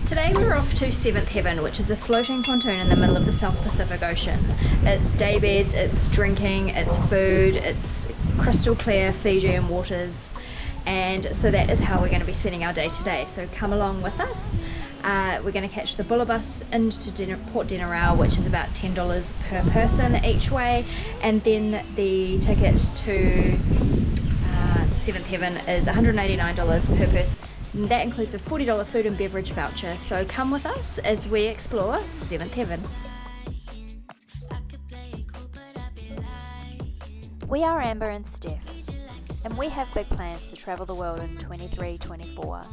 Today we're off to Seventh Heaven, which is a floating pontoon in the middle of the South Pacific Ocean. It's day beds, it's drinking, it's food, it's crystal clear Fijian waters, and so that is how we're going to be spending our day today. So come along with us. We're going to catch the buller bus into Port Denarau, which is about $10 per person each way, and then the ticket to Seventh Heaven is $189 per person. And that includes a $40 food and beverage voucher. So come with us as we explore Seventh Heaven. We are Amber and Steph, and we have big plans to travel the world in 23-24.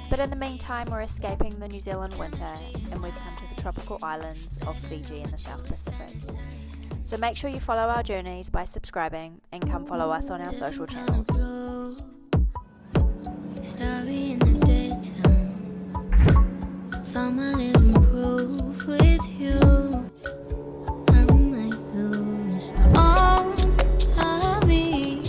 But in the meantime, we're escaping the New Zealand winter, and we've come to the tropical islands of Fiji in the South Pacific. So make sure you follow our journeys by subscribing, and come follow us on our social channels. Starry in the daytime, found my living proof with you. I might lose all of me.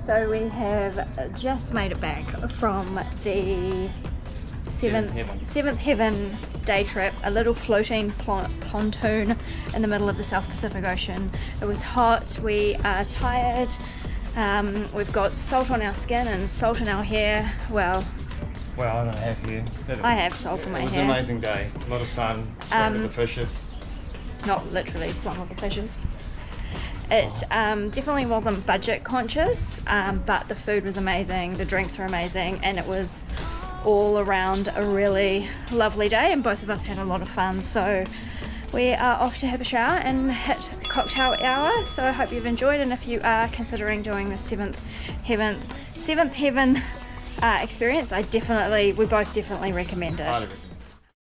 So we have just made it back from the Seventh Heaven day trip, a little floating pontoon in the middle of the South Pacific Ocean. It was hot, we are tired, we've got salt on our skin and salt in our hair. Well, I don't have hair. I have salt in my hair. It was an amazing day, a lot of sun, swam with the fishes. Not literally swam with the fishes. It definitely wasn't budget conscious, but the food was amazing, the drinks were amazing, and it was all around a really lovely day, and both of us had a lot of fun. So we are off to have a shower and hit cocktail hour. So I hope you've enjoyed, and if you are considering doing the Seventh Heaven experience, we both definitely recommend it.